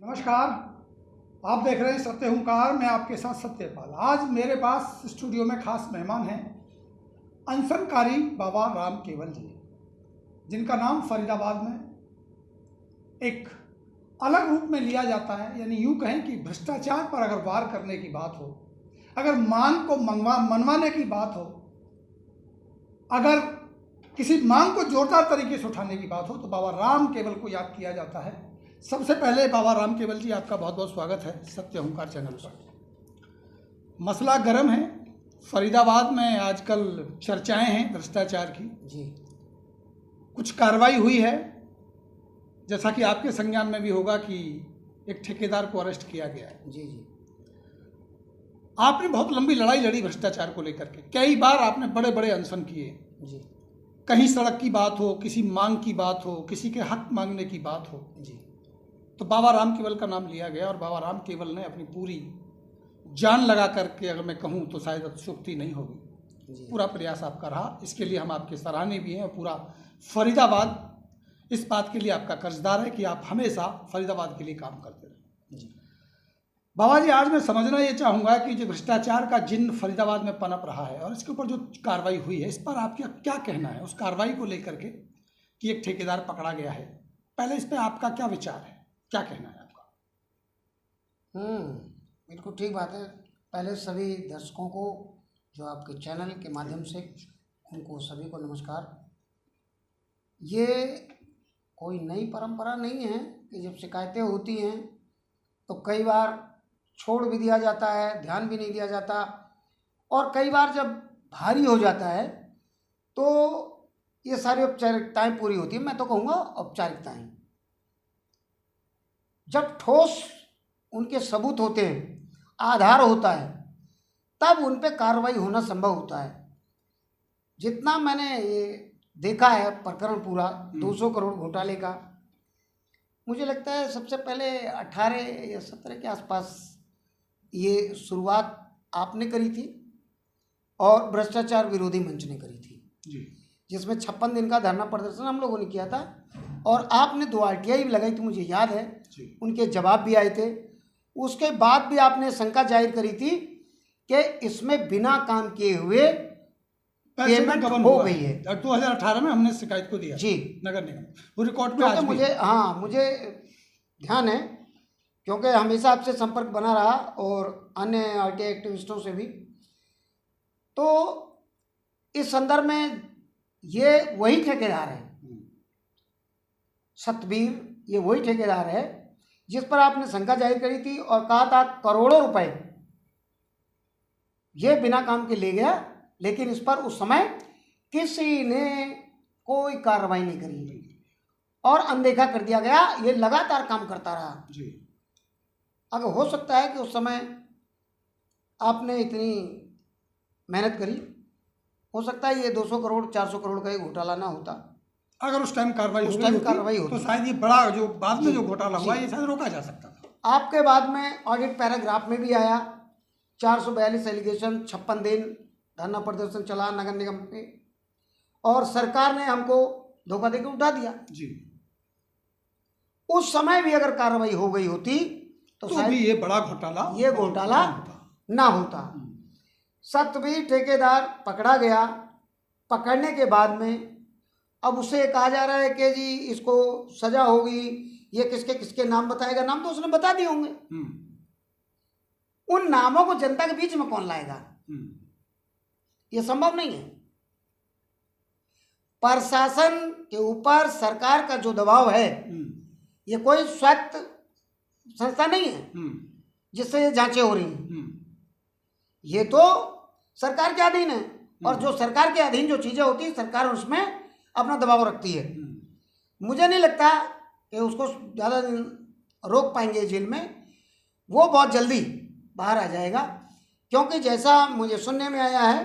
नमस्कार। आप देख रहे हैं सत्य हुंकार। मैं आपके साथ सत्यपाल। आज मेरे पास स्टूडियो में खास मेहमान हैं अनशनकारी बाबा राम केवल जी, जिनका नाम फरीदाबाद में एक अलग रूप में लिया जाता है। यानी यूँ कहें कि भ्रष्टाचार पर अगर वार करने की बात हो, अगर मांग को मनवाने की बात हो, अगर किसी मांग को जोरदार तरीके से उठाने की बात हो, तो बाबा राम केवल को याद किया जाता है। सबसे पहले बाबा राम केवल जी, आपका बहुत बहुत स्वागत है सत्य हुंकार चैनल पर। मसला गर्म है। फरीदाबाद में आजकल चर्चाएं हैं भ्रष्टाचार की जी। कुछ कार्रवाई हुई है, जैसा कि आपके संज्ञान में भी होगा कि एक ठेकेदार को अरेस्ट किया गया है। जी जी। आपने बहुत लंबी लड़ाई लड़ी भ्रष्टाचार को लेकर के। कई बार आपने बड़े बड़े अनशन किए। जी कहीं सड़क की बात हो, किसी मांग की बात हो, किसी के हक मांगने की बात हो, जी तो बाबा राम केवल का नाम लिया गया। और बाबा राम केवल ने अपनी पूरी जान लगा करके, अगर मैं कहूँ तो शायद अतिशयोक्ति नहीं होगी, जी। पूरा प्रयास आपका रहा। इसके लिए हम आपके सराहनीय भी हैं और पूरा फरीदाबाद इस बात के लिए आपका कर्जदार है कि आप हमेशा फरीदाबाद के लिए काम करते रहे। जी बाबा जी, आज मैं समझना ये चाहूँगा कि जो भ्रष्टाचार का जिन फरीदाबाद में पनप रहा है और इसके ऊपर जो कार्रवाई हुई है, इस पर आपका क्या कहना है उस कार्रवाई को लेकर के कि एक ठेकेदार पकड़ा गया है? पहले इस पर आपका क्या विचार है, क्या कहना है आपका? बिल्कुल ठीक बात है। पहले सभी दर्शकों को, जो आपके चैनल के माध्यम से, उनको सभी को नमस्कार। ये कोई नई परंपरा नहीं है कि जब शिकायतें होती हैं तो कई बार छोड़ भी दिया जाता है, ध्यान भी नहीं दिया जाता, और कई बार जब भारी हो जाता है तो ये सारी औपचारिकताएं पूरी होती हैं। मैं तो कहूँगा औपचारिकताएं। जब ठोस उनके सबूत होते हैं, आधार होता है, तब उन पे कार्रवाई होना संभव होता है। जितना मैंने ये देखा है प्रकरण पूरा 200 करोड़ घोटाले का, मुझे लगता है सबसे पहले 18 या 17 के आसपास ये शुरुआत आपने करी थी और भ्रष्टाचार विरोधी मंच ने करी थी जी। जिसमें 56 दिन का धरना प्रदर्शन हम लोगों ने किया था और आपने 2 RTI भी लगाई थी, मुझे याद है। उनके जवाब भी आए थे। उसके बाद भी आपने शंका जाहिर करी थी कि इसमें बिना काम किए हुए पेमेंट हो गई है। 2018 में हमने शिकायत को दिया जी नगर निगम, वो रिकॉर्ड में आज भी। मुझे ध्यान है, क्योंकि हमेशा आपसे संपर्क बना रहा और अन्य RTI एक्टिविस्टों से भी। तो इस संदर्भ में ये वही ठेकेदार है, सतबीर, ये वही ठेकेदार है जिस पर आपने शंका जाहिर करी थी और कहा था करोड़ों रुपए ये बिना काम के ले गया, लेकिन इस पर उस समय किसी ने कोई कार्रवाई नहीं करी और अनदेखा कर दिया गया। ये लगातार काम करता रहा जी। अगर हो सकता है कि उस समय आपने इतनी मेहनत करी, हो सकता है ये 200 करोड़ 400 करोड़ का ये घोटाला ना होता। अगर उस टाइम कार्रवाई होती तो शायद ये बड़ा जो बाद में जो घोटाला हुआ, ये शायद रोका जा सकता था। आपके बाद में ऑडिट पैराग्राफ में भी आया 442 एलिगेशन, 56 दिन धरना प्रदर्शन चला नगर निगम पे, और सरकार ने हमको धोखा देकर उठा दिया। जी। उस समय भी अगर कार्रवाई हो गई होती तो शायद भी ये बड़ा घोटाला, ये घोटाला ना होता। सतबीर ठेकेदार पकड़ा गया। पकड़ने के बाद में अब उसे कहा जा रहा है कि जी इसको सजा होगी, ये किसके किसके नाम बताएगा। नाम तो उसने बता दिए होंगे, उन नामों को जनता के बीच में कौन लाएगा? ये संभव नहीं है। प्रशासन के ऊपर सरकार का जो दबाव है, ये कोई स्वायत्त संस्था नहीं है जिससे ये जांचें हो रही हैं। ये तो सरकार के अधीन है, और जो सरकार के अधीन जो चीजें होती है, सरकार उसमें अपना दबाव रखती है। मुझे नहीं लगता कि उसको ज़्यादा दिन रोक पाएंगे जेल में। वो बहुत जल्दी बाहर आ जाएगा, क्योंकि जैसा मुझे सुनने में आया है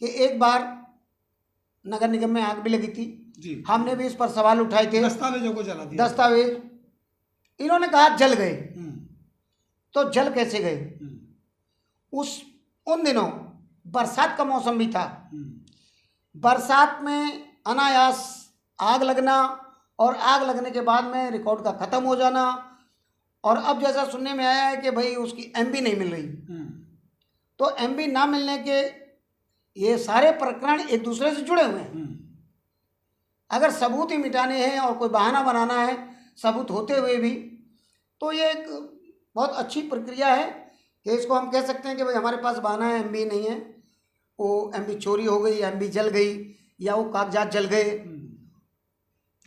कि एक बार नगर निगम में आग भी लगी थी जी। हमने भी इस पर सवाल उठाए थे, दस्तावेजों को जला दिया। दस्तावेज इन्होंने कहा जल गए, तो जल कैसे गए? उन दिनों बरसात का मौसम भी था। बरसात में अनायास आग लगना और आग लगने के बाद में रिकॉर्ड का ख़त्म हो जाना और अब जैसा सुनने में आया है कि भाई उसकी एमबी नहीं मिल रही, तो एमबी ना मिलने के ये सारे प्रकरण एक दूसरे से जुड़े हुए हैं। अगर सबूत ही मिटाने हैं और कोई बहाना बनाना है सबूत होते हुए भी, तो ये एक बहुत अच्छी प्रक्रिया है कि इसको हम कह सकते हैं कि भाई हमारे पास बहाना है, एमबी नहीं है, वो एमबी चोरी हो गई, एमबी जल गई या वो कागजात जल गए,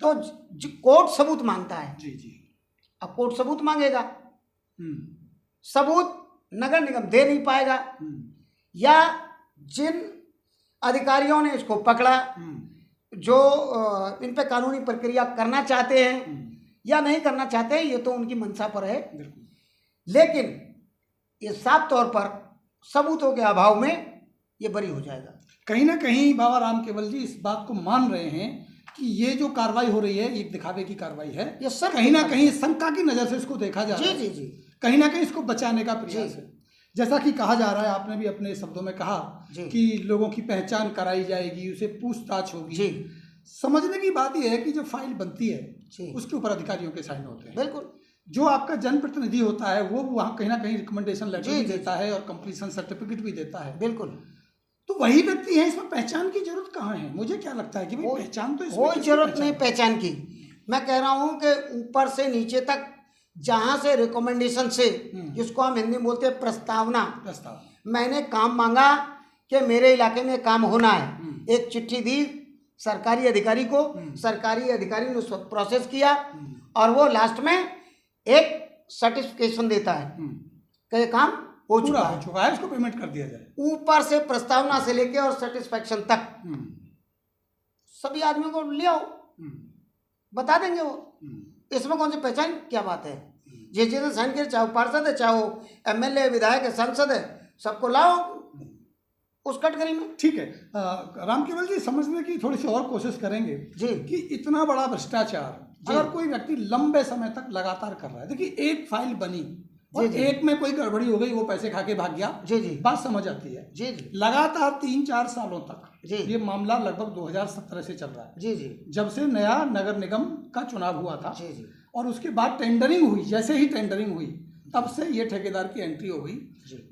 तो कोर्ट सबूत मांगता है। जी जी। अब कोर्ट सबूत मांगेगा, सबूत नगर निगम दे नहीं पाएगा, या जिन अधिकारियों ने इसको पकड़ा जो इन पे कानूनी प्रक्रिया करना चाहते हैं या नहीं करना चाहते हैं, ये तो उनकी मंशा पर है। लेकिन ये साफ तौर पर सबूतों के अभाव में ये बरी हो जाएगा। कहीं ना कहीं बाबा राम केवल जी इस बात को मान रहे हैं कि ये जो कार्रवाई हो रही है एक दिखावे की कार्रवाई है, ये सब कहीं ना कहीं शंका की नजर से इसको देखा जा रहा है। जी जी जी। कहीं ना कहीं इसको बचाने का प्रयास है। जैसा कि कहा जा रहा है, आपने भी अपने शब्दों में कहा कि लोगों की पहचान कराई जाएगी, उसे पूछताछ होगी। समझने की बात यह है कि जब फाइल बनती है उसके ऊपर अधिकारियों के साइन होते हैं। बिल्कुल। जो आपका जनप्रतिनिधि होता है वो वहाँ कहीं ना कहीं रिकमेंडेशन लेटर भी देता है और कंप्लीशन सर्टिफिकेट भी देता है। बिल्कुल। तो वही व्यक्ति है, इसमें पहचान की जरूरत कहाँ है? मुझे क्या लगता है कि भाई पहचान तो कोई जरूरत नहीं पहचान की। मैं कह रहा हूँ कि ऊपर से नीचे तक जहाँ से रिकमेंडेशन से, जिसको हम हिंदी में बोलते हैं प्रस्तावना, मैंने काम मांगा कि मेरे इलाके में काम होना है, एक चिट्ठी दी सरकारी अधिकारी को, सरकारी अधिकारी ने उसको प्रोसेस किया और वो लास्ट में एक सर्टिफिकेशन देता है कि ये काम हो चुका है, उसको पेमेंट कर दिया जाए। ऊपर से प्रस्तावना से लेके और सेटिस्फैक्शन तक सभी आदमियों को ले आओ, बता देंगे वो। इसमें कौन सी पहचान क्या बात है? जिसने साइन किया, चाहे वो पार्षद है, चाहे वो एमएलए, विधायक है, सांसद है, सबको लाओ उस कैटेगरी में। ठीक है। राम केवल जी, समझने की थोड़ी सी और कोशिश करेंगे जी कि इतना बड़ा भ्रष्टाचार अगर कोई व्यक्ति लंबे समय तक लगातार कर रहा है, देखिए एक फाइल बनी और एक में कोई गड़बड़ी हो गई, वो पैसे खा के भाग गया, बात समझ आती है। लगातार 3-4 सालों तक ये मामला लगभग 2017 से चल रहा है, जब से नया नगर निगम का चुनाव हुआ था और उसके बाद टेंडरिंग हुई। जैसे ही टेंडरिंग हुई तब से ये ठेकेदार की एंट्री हो गई।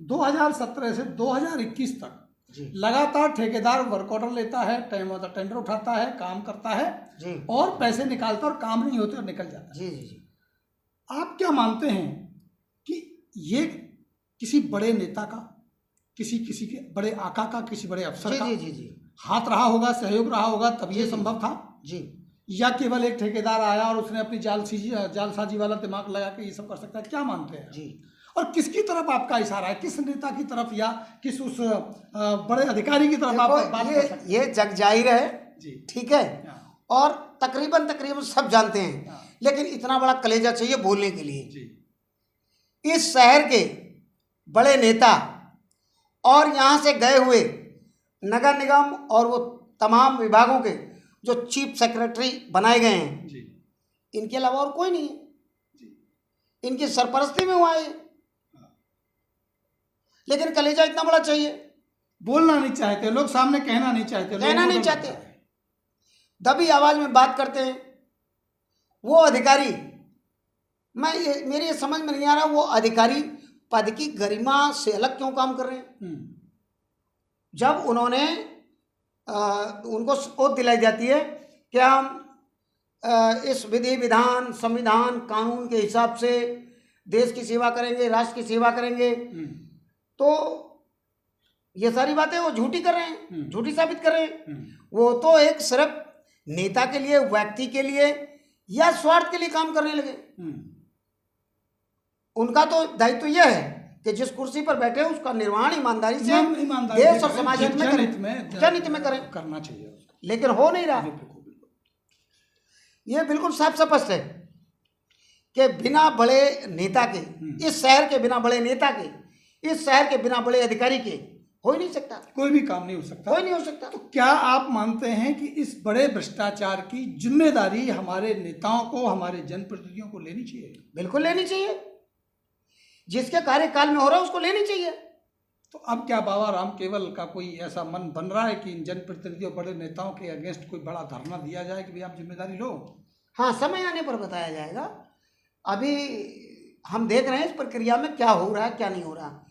2017 से 2021 तक लगातार ठेकेदार वर्क ऑर्डर लेता है, टेंडर उठाता है, काम करता है और पैसे निकालता है और काम नहीं होते और निकल जाता है। आप क्या मानते हैं कि ये किसी बड़े नेता का, किसी के बड़े आका का, किसी बड़े अफसर का हाथ रहा होगा, सहयोग रहा होगा, तब ये संभव था? या केवल एक ठेकेदार आया और उसने अपनी जालसाजी वाला दिमाग लगा के ये सब कर सकता है? क्या मानते हैं? और किसकी तरफ आपका इशारा है? किस नेता की तरफ या किस उस बड़े अधिकारी की तरफ आप बात कर सकते हैं? ये जग जाहिर है, ठीक है, और तकरीबन सब जानते हैं, लेकिन इतना बड़ा कलेजा चाहिए बोलने के लिए। इस शहर के बड़े नेता और यहाँ से गए हुए नगर निगम और वो तमाम विभागों के जो चीफ सेक्रेटरी बनाए गए हैं, इनके अलावा और कोई नहीं है, इनकी सरपरस्ती में हुआ है। लेकिन कलेजा इतना बड़ा चाहिए, बोलना नहीं चाहते लोग, सामने कहना नहीं चाहते, दबी आवाज में बात करते हैं। वो अधिकारी, मेरे ये समझ में नहीं आ रहा, वो अधिकारी पद की गरिमा से अलग क्यों काम कर रहे हैं? जब उन्होंने उनको ओथ दिलाई जाती है कि हम इस विधि विधान संविधान कानून के हिसाब से देश की सेवा करेंगे, राष्ट्र की सेवा करेंगे, तो ये सारी बातें वो झूठी कर रहे हैं, झूठी साबित कर रहे हैं। वो तो एक सिर्फ नेता के लिए, व्यक्ति के लिए या स्वार्थ के लिए काम करने लगे। उनका तो दायित्व यह है कि जिस कुर्सी पर बैठे उसका निर्वहन ईमानदारी से देश और समाज हित में करें, करना चाहिए, लेकिन हो नहीं रहा। ये बिल्कुल साफ स्पष्ट है कि बिना बड़े नेता के, इस शहर के बिना बड़े नेता के, इस शहर के बिना बड़े अधिकारी के हो ही नहीं सकता, कोई भी काम नहीं हो सकता, कोई नहीं हो सकता। तो क्या आप मानते हैं कि इस बड़े भ्रष्टाचार की जिम्मेदारी हमारे नेताओं को, हमारे जनप्रतिनिधियों को लेनी चाहिए? बिल्कुल लेनी चाहिए, जिसके कार्यकाल में हो रहा है उसको लेनी चाहिए। तो अब क्या बाबा राम केवल का कोई ऐसा मन बन रहा है कि इन जनप्रतिनिधियों, बड़े नेताओं के अगेंस्ट कोई बड़ा धरना दिया जाए कि भाई आप जिम्मेदारी लो? हाँ, समय आने पर बताया जाएगा। अभी हम देख रहे हैं इस प्रक्रिया में क्या हो रहा है क्या नहीं हो रहा।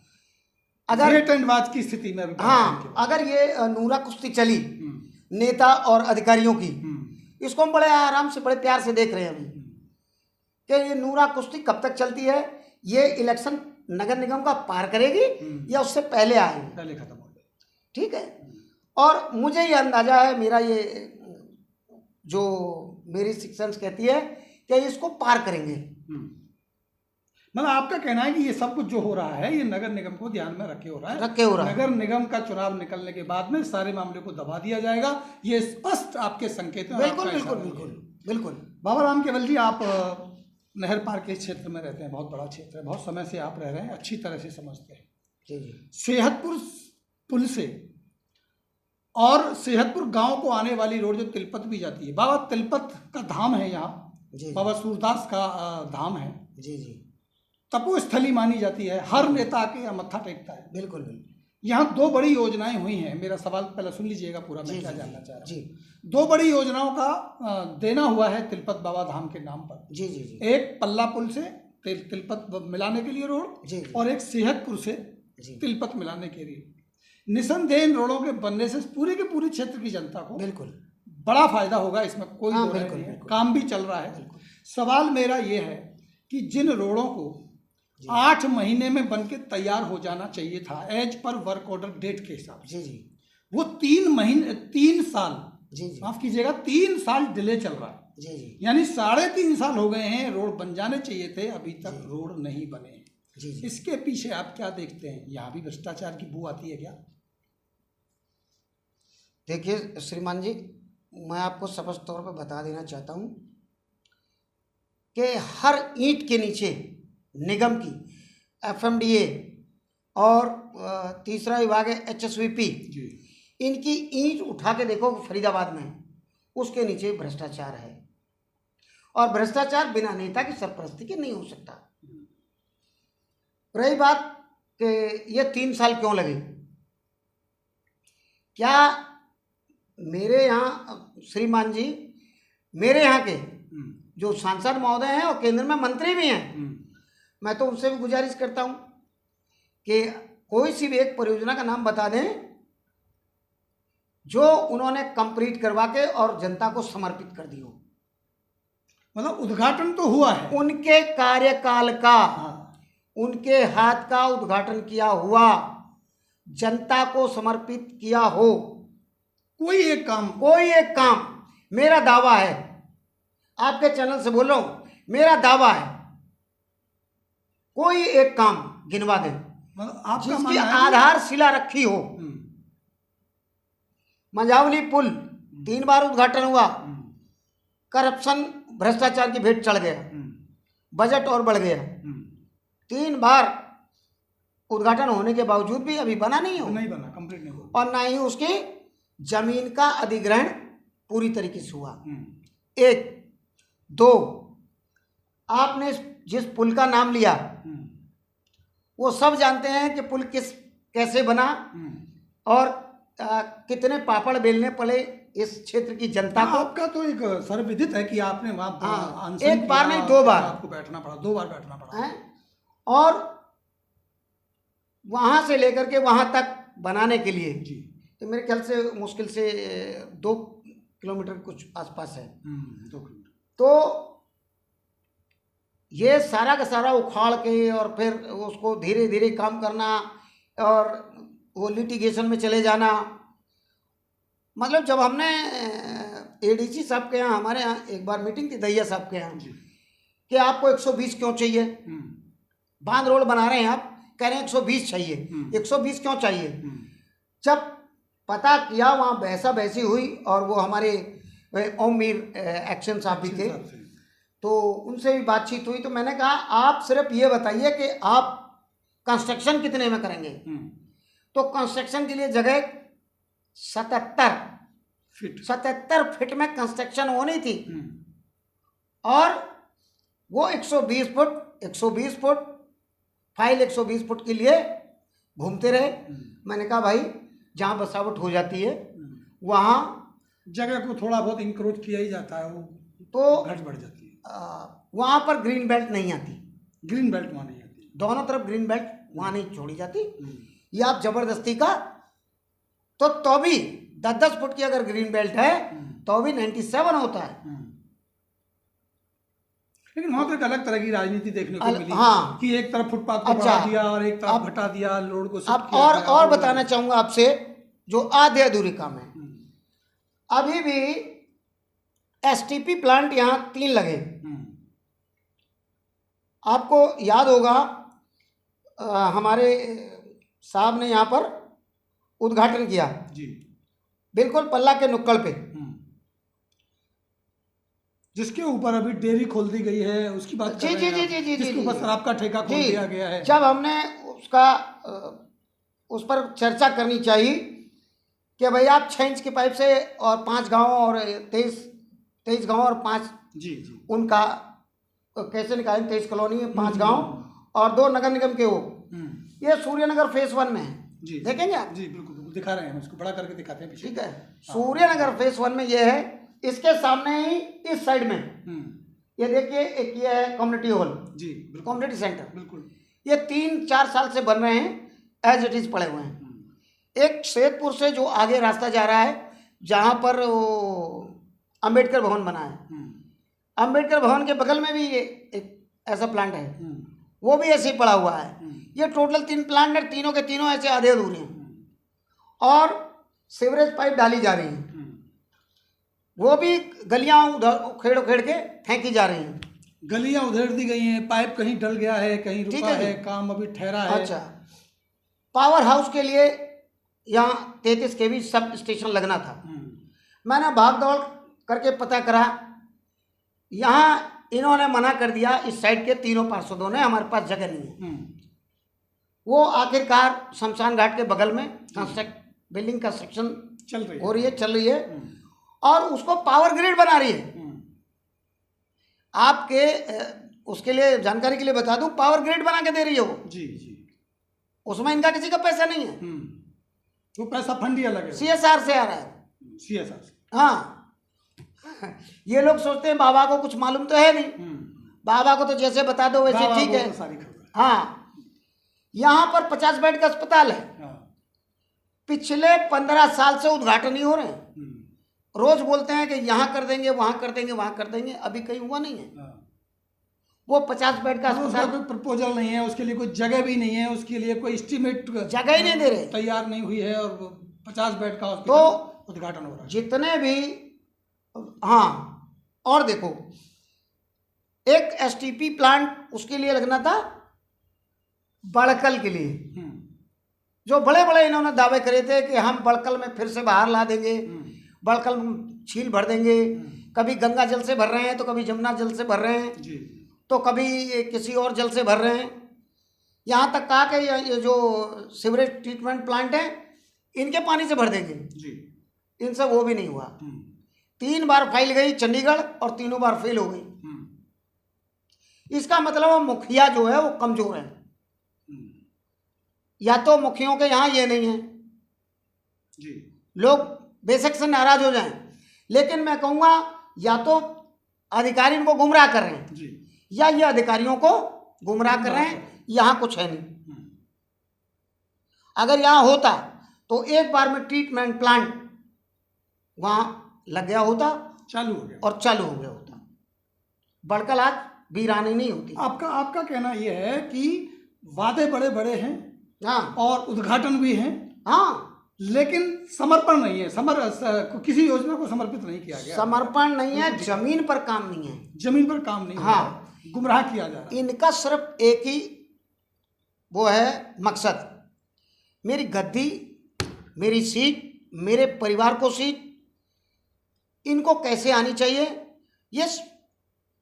अगर वेट एंड वॉच की स्थिति में हाँ, अगर ये नूरा कुश्ती चली नेता और अधिकारियों की, इसको हम बड़े आराम से बड़े प्यार से देख रहे हैं अभी कि ये नूरा कुश्ती कब तक चलती है, ये इलेक्शन नगर निगम का पार करेगी या उससे पहले आएगी, पहले खत्म हो जाए। ठीक है। और मुझे ये अंदाजा है, मेरा ये जो मेरी शिक्षण कहती है कि इसको पार करेंगे। मतलब आपका कहना है कि ये सब कुछ जो हो रहा है ये नगर निगम को ध्यान में रखे हो रहा है, नगर निगम का चुनाव निकलने के बाद में सारे मामले को दबा दिया जाएगा, ये स्पष्ट आपके संकेत हैं। बिल्कुल बिल्कुल बिल्कुल बिल्कुल। बाबा राम केवल जी, आप नहर पार के क्षेत्र में रहते हैं, बहुत बड़ा क्षेत्र है, बहुत समय से आप रह रहे हैं, अच्छी तरह से समझते हैं। जी जी। सेहतपुर पुल से और सेहतपुर गांव को आने वाली रोड जो तिलपत भी जाती है, बाबा तिलपत का धाम है यहाँ, बाबा सूरदास का धाम है, जी जी, तपोस्थली मानी जाती है, हर नेता के यहाँ मत्था टेकता है। बिल्कुल बिल्कुल। यहाँ 2 बड़ी योजनाएं हुई हैं। मेरा सवाल पहले सुन लीजिएगा पूरा, मैं क्या जानना चाह रहा हूँ। जी। 2 बड़ी योजनाओं का देना हुआ है तिलपत बाबा धाम के नाम पर। जी जी जी। एक पल्ला पुल से तिलपत मिलाने के लिए रोड, जी, और एक सेहतपुर से जी, तिलपत मिलाने के लिए। निसंदेह इन रोडों के बनने से पूरे के पूरे क्षेत्र की जनता को बिल्कुल बड़ा फायदा होगा, इसमें कोई हाँ, दो राय बिल्कुल, नहीं है। बिल्कुल। काम भी चल रहा है। सवाल मेरा ये है कि जिन रोडों को 8 महीने में बन के तैयार हो जाना चाहिए था as per work order date के हिसाब से, जी जी, वो 3 साल, जी जी, माफ कीजिएगा 3 साल डिले चल रहा है। जी जी, यानी 3.5 साल हो गए हैं, रोड बन जाने चाहिए थे, अभी तक रोड नहीं बने हैं। जी जी। इसके पीछे आप क्या देखते हैं? यहाँ भी भ्रष्टाचार की बू आती है क्या? देखिए श्रीमान जी, मैं आपको स्पष्ट तौर पर बता देना चाहता हूँ कि हर ईंट के नीचे निगम की FMDA और तीसरा विभाग है HSVP, इनकी ईंट उठा के देखो फरीदाबाद में, उसके नीचे भ्रष्टाचार है। और भ्रष्टाचार बिना नेता की सरपरस्ती के नहीं हो सकता। रही बात कि ये 3 साल क्यों लगे, क्या मेरे यहाँ श्रीमान जी, मेरे यहाँ के जो सांसद महोदय हैं और केंद्र में मंत्री भी हैं, मैं तो उनसे भी गुजारिश करता हूँ कि कोई सी भी एक परियोजना का नाम बता दें जो उन्होंने कंप्लीट करवा के और जनता को समर्पित कर दी हो। मतलब उद्घाटन तो हुआ है उनके कार्यकाल का, उनके हाथ का उद्घाटन किया हुआ, जनता को समर्पित किया हो कोई एक काम। मेरा दावा है, आपके चैनल से बोल रहा हूं, मेरा दावा है, कोई एक काम गिनवा दें जिसकी आधारशिला रखी हो। मंझावली पुल 3 बार उद्घाटन हुआ, करप्शन भ्रष्टाचार की भेंट चढ़ गया, बजट और बढ़ गया, 3 बार उद्घाटन होने के बावजूद भी अभी बना नहीं बना, कंप्लीट नहीं हुआ, और ना ही उसकी जमीन का अधिग्रहण पूरी तरीके से हुआ। 1 2 आपने जिस पुल का नाम लिया वो सब जानते हैं कि पुल कैसे बना और कितने पापड़ बेलने पड़े इस क्षेत्र की जनता को। आपका तो एक सर्वविदित है कि आपने वहाँ एक बार नहीं 2 बार आपको बैठना पड़ा, 2 बार बैठना पड़ा है, और वहाँ से लेकर के वहाँ तक बनाने के लिए तो मेरे ख्याल से मुश्किल से 2 किलोमीटर कुछ आसपास है। 2 किलोमीटर। तो ये सारा का सारा उखाड़ के और फिर उसको धीरे धीरे काम करना और वो लिटिगेशन में चले जाना। मतलब जब हमने ADC साहब के यहाँ, हमारे यहाँ एक बार मीटिंग थी दहिया साहब के यहाँ कि आपको 120 क्यों चाहिए, बांध रोड बना रहे हैं आप, कह रहे हैं 120 चाहिए, 120 क्यों चाहिए। जब पता किया वहाँ बहसा बहसी हुई और वो हमारे ओम मीर एक्शन साहब भी थे, तो उनसे भी बातचीत हुई, तो मैंने कहा आप सिर्फ ये बताइए कि आप कंस्ट्रक्शन कितने में करेंगे। तो कंस्ट्रक्शन के लिए जगह 77 फीट में कंस्ट्रक्शन होनी थी और वो 120 फुट फाइल 120 फुट के लिए घूमते रहे। मैंने कहा भाई जहाँ बसावट हो जाती है वहाँ जगह को थोड़ा बहुत इंक्रोच किया ही जाता है, वो तो घट बढ़ जाती है, वहाँ पर ग्रीन बेल्ट नहीं आती। ग्रीन बेल्ट वहाँ नहीं आती। दोनों तरफ ग्रीन बेल्ट वहाँ नहीं छोड़ी जाती। ये आप जबरदस्ती का तो भी 10-10 फुट की अगर ग्रीन बेल्ट है तो भी 97 होता है। लेकिन वहाँ तो एक अलग तरह की राजनीति देखने को मिली। हाँ, कि एक तरफ फुटपाथ को बढ़ा दिया और एक तरफ घटा दिया, रोड को अब और बताना चाहूंगा आपसे जो आधे अधूरे काम है। अभी भी एसटीपी प्लांट यहाँ 3 लगे। आपको याद होगा हमारे साहब ने यहाँ पर उद्घाटन किया जी, बिल्कुल पल्ला के नुक्कड़ पे, जिसके ऊपर अभी डेयरी खोल दी गई है, उसकी बात कर रहे हैं आप? जिसके ऊपर शराब का ठेका खोल दिया गया है। जब हमने उस पर चर्चा करनी चाहिए कि भाई आप 6 इंच की पाइप से और 5 गाँव और 23 गाँव और 5 जी उनका कैसे निकालें, 23 कॉलोनी में 5 गाँव और 2 नगर निगम के वो, ये सूर्यनगर फेज 1 में है। जी, देखेंगे आप? जी बिल्कुल दिखा रहे हैं, उसको बड़ा करके दिखाते हैं पीछे। ठीक है, सूर्यनगर फेज 1 में ये है। इसके सामने ही इस साइड में ये देखिए एक ये है कम्युनिटी हॉल, जी कम्युनिटी सेंटर, बिल्कुल ये 3-4 साल से बन रहे हैं, एज इट इज पड़े हुए हैं। एक सैदपुर से जो आगे रास्ता जा रहा है जहाँ पर वो अंबेडकर भवन बना है, अंबेडकर भवन के बगल में भी ये एक ऐसा प्लांट है, वो भी ऐसे ही पड़ा हुआ है। ये टोटल 3 प्लांट है, तीनों के तीनों ऐसे आधे अधूरे हैं और सीवरेज पाइप डाली जा रही है, वो भी गलियां उधर उखेड़ के फेंकी जा रही हैं। गलियां उधेड़ दी गई हैं, पाइप कहीं डल गया है, कहीं रुका है, काम अभी ठहरा है। अच्छा, पावर हाउस के लिए यहाँ 33 kV सब स्टेशन लगना था। मैंने भाग दौड़ करके पता करा, यहाँ इन्होंने मना कर दिया, इस साइड के तीनों पार्षदों ने, हमारे पास जगह नहीं है। वो आखिरकार शमशान घाट के बगल में बिल्डिंग कंस्ट्रक्शन चल रही है और उसको पावर ग्रिड बना रही है। आपके उसके लिए जानकारी के लिए बता दूं, पावर ग्रिड बना के दे रही है वो। जी जी, उसमें इनका किसी का पैसा नहीं है, वो पैसा फंड ही अलग है, CSR से आ रहा है। CSR से, हाँ। ये लोग सोचते हैं बाबा को कुछ मालूम तो है नहीं, बाबा को तो जैसे बता दो वैसे ठीक है। हाँ, यहाँ पर 50 बेड का अस्पताल है, पिछले 15 साल से उद्घाटन ही हो रहे हैं। रोज बोलते हैं कि यहाँ कर देंगे, वहाँ कर देंगे, वहाँ कर देंगे, अभी कहीं हुआ नहीं है। वो 50 बेड का अस्पताल, कोई प्रपोजल नहीं है, उसके लिए कोई जगह भी नहीं है, उसके लिए कोई एस्टीमेट जगह ही नहीं दे रहे, तैयार नहीं हुई है और 50 बेड का तो उद्घाटन हो रहा है। जितने भी, हाँ, और देखो एक STP प्लांट उसके लिए लगना था बड़कल के लिए, जो बड़े बड़े इन्होंने दावे करे थे कि हम बड़कल में फिर से बाहर ला देंगे, बड़कल झील भर देंगे, कभी गंगा जल से भर रहे हैं तो कभी जमुना जल से भर रहे हैं जी, तो कभी किसी और जल से भर रहे हैं। यहाँ तक कहा कि ये जो सीवरेज ट्रीटमेंट प्लांट है इनके पानी से भर देंगे जी, इनसे वो भी नहीं हुआ। 3 बार फाइल गई चंडीगढ़ और तीनों बार फेल हो गई। इसका मतलब मुखिया जो है वो कमजोर है, या तो मुखियों के यहाँ ये नहीं है जी, लोग बेशक से नाराज हो जाएं, लेकिन मैं कहूँगा या तो अधिकारी इनको गुमराह कर रहे हैं जी, या ये अधिकारियों को गुमराह कर रहे हैं, यहाँ कुछ है नहीं। अगर यहाँ होता तो एक बार में ट्रीटमेंट प्लांट वहाँ लग गया होता, चालू हो गया होता, बड़कल आज वीरानी नहीं होती। आपका कहना यह है कि वादे बड़े बड़े हैं, हाँ, और उद्घाटन भी हैं, हाँ, लेकिन समर्पण नहीं है, किसी योजना को समर्पित नहीं किया गया, समर्पण नहीं है, जमीन पर काम नहीं है, जमीन पर काम नहीं, हाँ, गुमराह किया जा रहा है। इनका सिर्फ एक ही वो है मकसद, मेरी गद्दी, मेरी सीट, मेरे परिवार को सीट, इनको कैसे आनी चाहिए, ये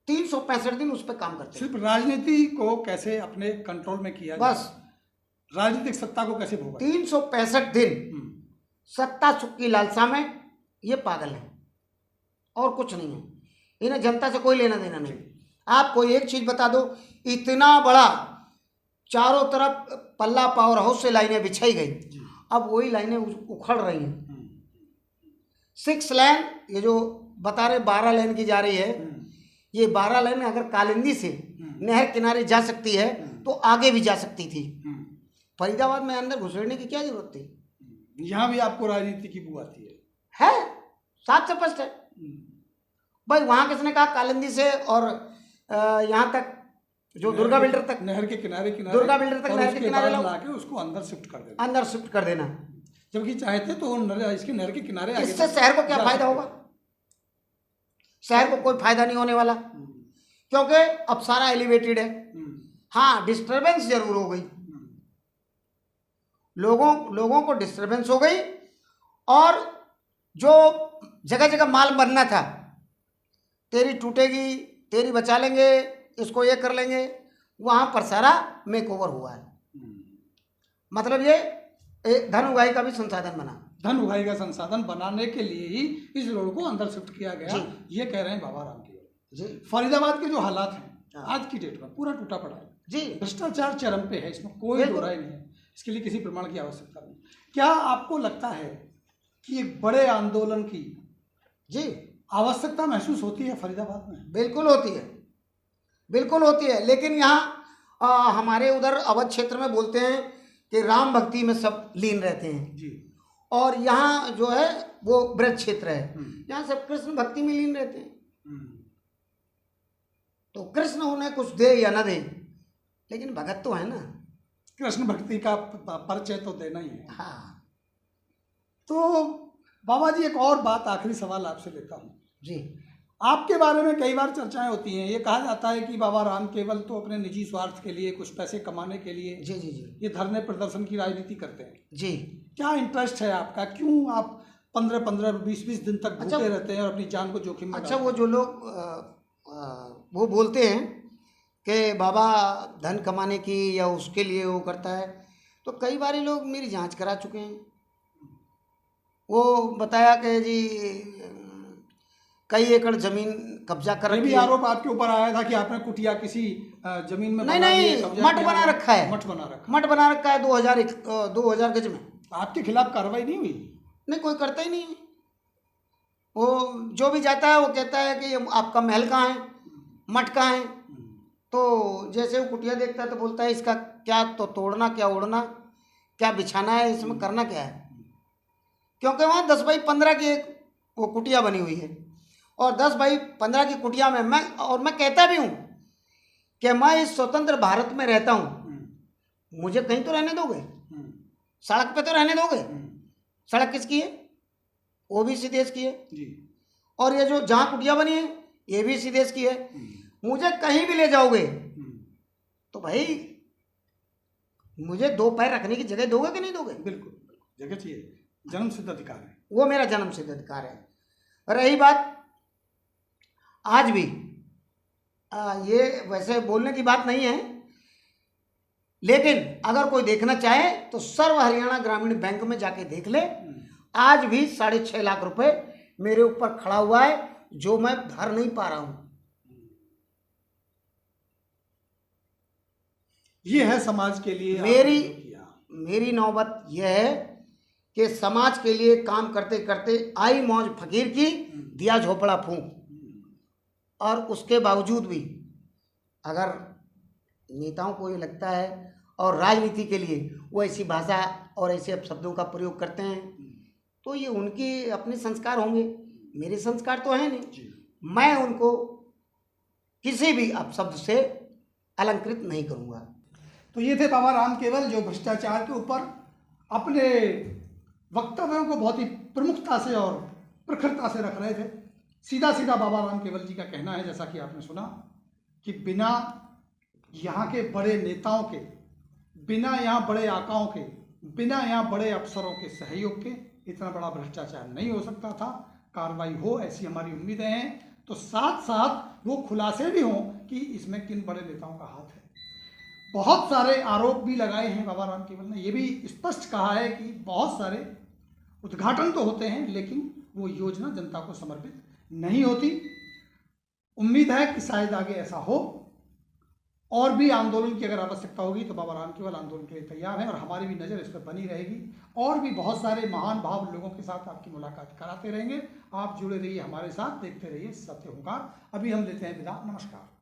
365 दिन उस पर काम करते हैं। सिर्फ राजनीति को कैसे अपने कंट्रोल में किया जाए, बस राजनीतिक सत्ता को कैसे भोगा। 365 दिन सत्ता सुख की लालसा में ये पागल है और कुछ नहीं है, इन्हें जनता से कोई लेना देना नहीं। आपको एक चीज बता दो, इतना बड़ा चारों तरफ पल्ला पावर हाउस से लाइनें बिछाई गई, अब वही लाइनें उखड़ रही हैं। 6 लेन, ये जो बता रहे 12 लेन की जा रही है, ये 12 लाइन अगर कालिंदी से नहर किनारे जा सकती है तो आगे भी जा सकती थी। फरीदाबाद में अंदर घुसड़ने की क्या जरूरत थी? यहाँ भी आपको राजनीति की बू आती है, साफ स्पष्ट है भाई। वहां किसने कहा कालिंदी से और यहाँ तक जो दुर्गा बिल्डर तक, नहर के किनारे दुर्गा बिल्डर तक नहर के किनारे लाके उसको अंदर शिफ्ट कर देना, जबकि चाहते तो इसके नहर के किनारे। इससे शहर को क्या फायदा होगा? शहर को कोई फायदा नहीं होने वाला, क्योंकि अब सारा एलिवेटेड है। हाँ, डिस्टरबेंस जरूर हो गई, लोगों को डिस्टरबेंस हो गई, और जो जगह जगह माल बनना था, तेरी टूटेगी, तेरी बचा लेंगे, इसको ये कर लेंगे, वहां पर सारा मेकओवर हुआ है। मतलब ये धन उगाही का भी संसाधन बना। धन उगाही का संसाधन बनाने के लिए ही इस रोड को अंदर शिफ्ट किया गया, ये कह रहे हैं बाबा राम केवल जी। फरीदाबाद के जो हालात हैं आज की डेट में पूरा टूटा पड़ा है जी, भ्रष्टाचार चरम पे है, इसमें कोई दो राय नहीं है। इसके लिए किसी प्रमाण की आवश्यकता नहीं। क्या आपको लगता है कि एक बड़े आंदोलन की जी आवश्यकता महसूस होती है फरीदाबाद में? बिल्कुल होती है, बिल्कुल होती है। लेकिन यहाँ हमारे उधर अवध क्षेत्र में बोलते हैं कि राम भक्ति में सब लीन रहते हैं जी, और यहाँ जो है वो ब्रज क्षेत्र है, यहाँ सब कृष्ण भक्ति में लीन रहते हैं। तो कृष्ण उन्हें कुछ दे या ना दे, लेकिन भगत तो है ना, कृष्ण भक्ति का परिचय तो देना ही है। हाँ, तो बाबा जी एक और बात, आखिरी सवाल आपसे लेता हूँ जी। आपके बारे में कई बार चर्चाएं होती हैं, ये कहा जाता है कि बाबा राम केवल तो अपने निजी स्वार्थ के लिए, कुछ पैसे कमाने के लिए जी जी जी ये धरने प्रदर्शन की राजनीति करते हैं जी। क्या इंटरेस्ट है आपका? क्यों आप 15-15, 20-20 दिन तक भूखे रहते हैं और अपनी जान को जोखिम में? अच्छा, वो जो लोग वो बोलते हैं कि बाबा धन कमाने की या उसके लिए वो करता है, तो कई बार लोग मेरी जांच करा चुके हैं। वो बताया कि जी कई एकड़ जमीन कब्जा कर रखी है। भी आरोप आपके ऊपर आया था कि आपने कुटिया किसी जमीन में नहीं, मठ बना रखा है। मठ बना रखा है 2000 गज में। आपके खिलाफ कार्रवाई नहीं हुई? नहीं, कोई करता ही नहीं है। वो जो भी जाता है वो कहता है कि आपका महल कहाँ है, मठ कहाँ है। तो जैसे वो कुटिया देखता है तो बोलता है इसका क्या तो तोड़ना, क्या ओढ़ना, क्या बिछाना है, इसमें करना क्या है। क्योंकि वहाँ 10 बाई 15 की एक वो कुटिया बनी हुई है, और 10 बाई 15 की कुटिया में मैं कहता भी हूँ कि मैं इस स्वतंत्र भारत में रहता हूँ, मुझे कहीं तो रहने दोगे, सड़क पे तो रहने दोगे। सड़क किसकी है? ओबीसी देश की है जी। और ये जो जहाँ कुटिया बनी है ये भी इसी देश की है। मुझे कहीं भी ले जाओगे तो भाई मुझे 2 पैर रखने की जगह दोगे कि नहीं दोगे? बिल्कुल, जगह चाहिए, जन्म सिद्ध अधिकार है वो, मेरा जन्म सिद्ध अधिकार है। रही बात आज भी ये वैसे बोलने की बात नहीं है, लेकिन अगर कोई देखना चाहे तो सर्व हरियाणा ग्रामीण बैंक में जाके देख ले। आज भी 6.5 लाख रुपए मेरे ऊपर खड़ा हुआ है जो मैं भर नहीं पा रहा हूं। ये है समाज के लिए मेरी नौबत यह है कि समाज के लिए काम करते करते आई मौज फकीर की, दिया झोपड़ा फूंक। और उसके बावजूद भी अगर नेताओं को ये लगता है और राजनीति के लिए वो ऐसी भाषा और ऐसे अपशब्दों का प्रयोग करते हैं, तो ये उनके अपने संस्कार होंगे, मेरे संस्कार तो है नहीं। मैं उनको किसी भी अपशब्द से अलंकृत नहीं करूँगा। तो ये थे बाबा राम केवल, जो भ्रष्टाचार के ऊपर अपने वक्तव्यों को बहुत ही प्रमुखता से और प्रखरता से रख रहे थे। सीधा सीधा बाबा राम केवल जी का कहना है, जैसा कि आपने सुना, कि बिना यहाँ के बड़े नेताओं के, बिना यहाँ बड़े आकाओं के, बिना यहाँ बड़े अफसरों के सहयोग के इतना बड़ा भ्रष्टाचार नहीं हो सकता था। कार्रवाई हो ऐसी हमारी उम्मीदें हैं। तो साथ साथ वो खुलासे भी हों कि इसमें किन बड़े नेताओं का हाथ है। बहुत सारे आरोप भी लगाए हैं बाबा राम केवल ने, ये भी स्पष्ट कहा है कि बहुत सारे उद्घाटन तो होते हैं लेकिन वो योजना जनता को समर्पित नहीं होती। उम्मीद है कि शायद आगे ऐसा हो। और भी आंदोलन की अगर आवश्यकता होगी तो बाबा राम केवल आंदोलन के लिए तैयार हैं और हमारी भी नज़र इस पर बनी रहेगी। और भी बहुत सारे महान भाव लोगों के साथ आपकी मुलाकात कराते रहेंगे। आप जुड़े रहिए हमारे साथ, देखते रहिए सत्य हुंकार। अभी हम लेते हैं विदा, नमस्कार।